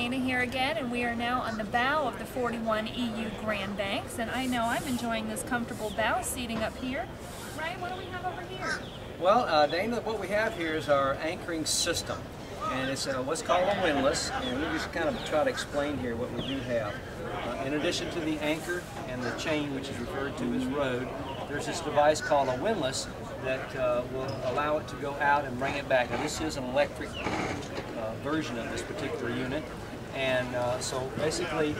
Dana here again, and we are now on the bow of the 41 EU Grand Banks, and I know I'm enjoying this comfortable bow seating up here. Ryan, what do we have over here? Well, Dana, what we have here is our anchoring system, and it's what's called a windlass, and we just kind of try to explain here what we do have. In addition to the anchor and the chain, which is referred to as rode, there's this device called a windlass that will allow it to go out and bring it back. Now, this is an electric version of this particular unit, and so basically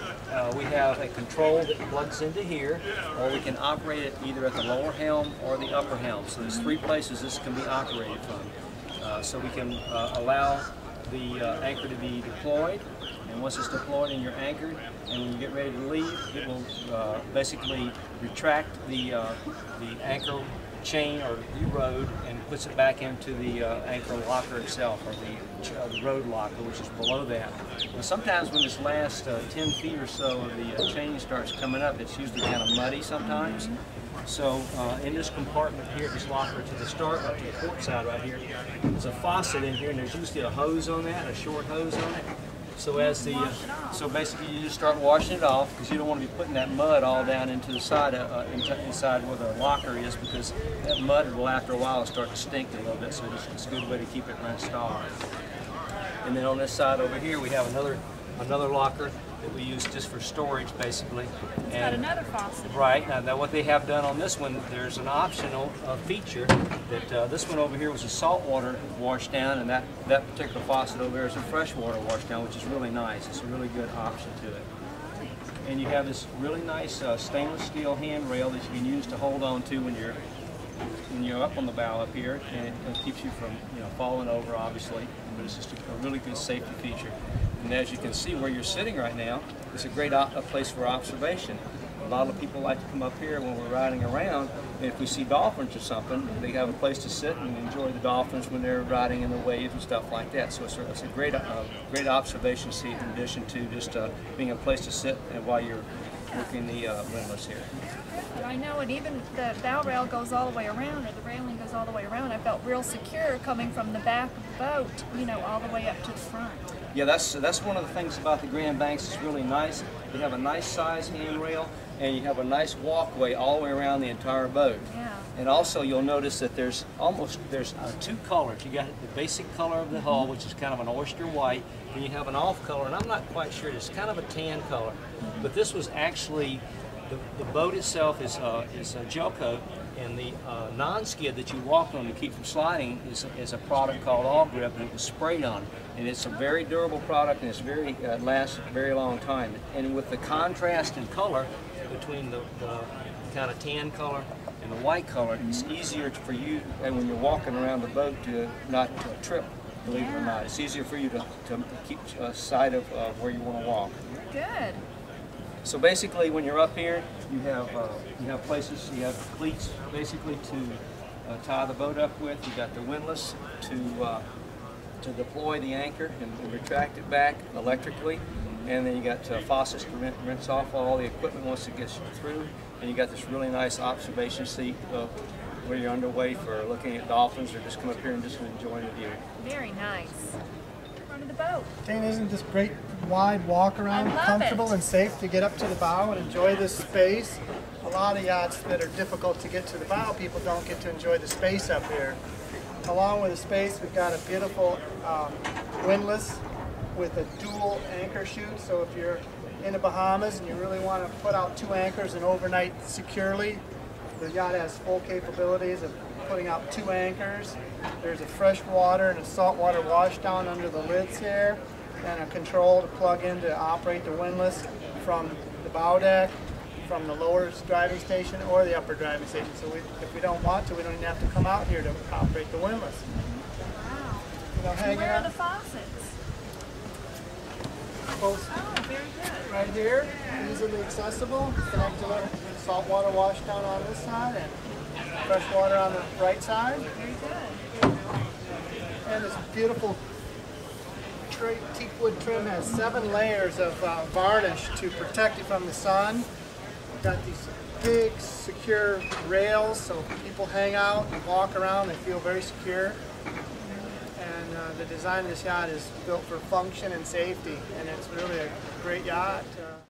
we have a control that plugs into here, or we can operate it either at the lower helm or the upper helm. So there's three places this can be operated from. So we can allow the anchor to be deployed, and once it's deployed and you're anchored, and when you get ready to leave, it will basically retract the anchor chain or the rode and puts it back into the anchor locker itself, or the rode locker, which is below that. Now, sometimes when this last 10 feet or so of the chain starts coming up, it's usually kind of muddy sometimes. So in this compartment here, this locker to the start, right to the port side right here, there's a faucet in here, and there's usually a hose on that, a short hose on it. So so basically you just start washing it off, because you don't want to be putting that mud all down into the side, inside where the locker is, because that mud will after a while start to stink a little bit. So it's a good way to keep it rinsed off. And then on this side over here we have another locker that we use just for storage, basically. It's got another faucet. Right. Now what they have done on this one, there's an optional feature that this one over here was a saltwater wash down, and that particular faucet over there is a freshwater wash down, which is really nice. It's a really good option to it. And you have this really nice stainless steel handrail that you can use to hold on to when you're up on the bow up here, and it keeps you from falling over, obviously. But it's just a really good safety feature. And as you can see where you're sitting right now, it's a great place for observation. A lot of people like to come up here when we're riding around, and if we see dolphins or something, they have a place to sit and enjoy the dolphins when they're riding in the waves and stuff like that. So it's a great observation seat, in addition to just being a place to sit and while you're working the windlass here. I know, and even the bow rail goes all the way around, or the railing goes all the way around. I felt real secure coming from the back of the boat, all the way up to the front. Yeah, that's one of the things about the Grand Banks. It's really nice. They have a nice size handrail, and you have a nice walkway all the way around the entire boat. Yeah. And also you'll notice that there's two colors. You got the basic color of the hull, which is kind of an oyster white, and you have an off color, and I'm not quite sure, it's kind of a tan color. But this was actually, the boat itself is a gel coat, and the non-skid that you walk on to keep from sliding is a product called All Grip, and it was sprayed on. And it's a very durable product, and it lasts a very long time. And with the contrast in color between the kind of tan color and the white color, it's easier for you, and when you're walking around the boat, to not trip, believe it or not. It's easier for you to keep sight of where you want to walk. Good. So basically, when you're up here, you have places, you have cleats basically to tie the boat up with. You got the windlass to deploy the anchor and retract it back electrically, and then you got faucets to rinse off all the equipment once it gets through, and you got this really nice observation seat where you're underway for looking at dolphins, or just come up here and just enjoy the view. Very nice. Front of the boat. Dana, isn't this great wide walk around, comfortable and safe to get up to the bow and enjoy this space? A lot of yachts that are difficult to get to the bow, people don't get to enjoy the space up here. Along with the space, we've got a beautiful windlass with a dual anchor chute. So if you're in the Bahamas and you really want to put out 2 anchors and overnight securely, the yacht has full capabilities of putting out 2 anchors. There's a freshwater and a saltwater wash down under the lids here, and a control to plug in to operate the windlass from the bow deck, from the lower driving station or the upper driving station. So if we don't want to, we don't even have to come out here to operate the windlass. Wow. Where are the faucets? Both very good. right here, easily accessible. Connect to the saltwater wash down on this side and fresh water on the right side. Very good. And this beautiful teak wood trim has 7 layers of varnish to protect you from the sun. We've got these big, secure rails, so people hang out and walk around, they feel very secure. And The design of this yacht is built for function and safety, and it's really a great yacht.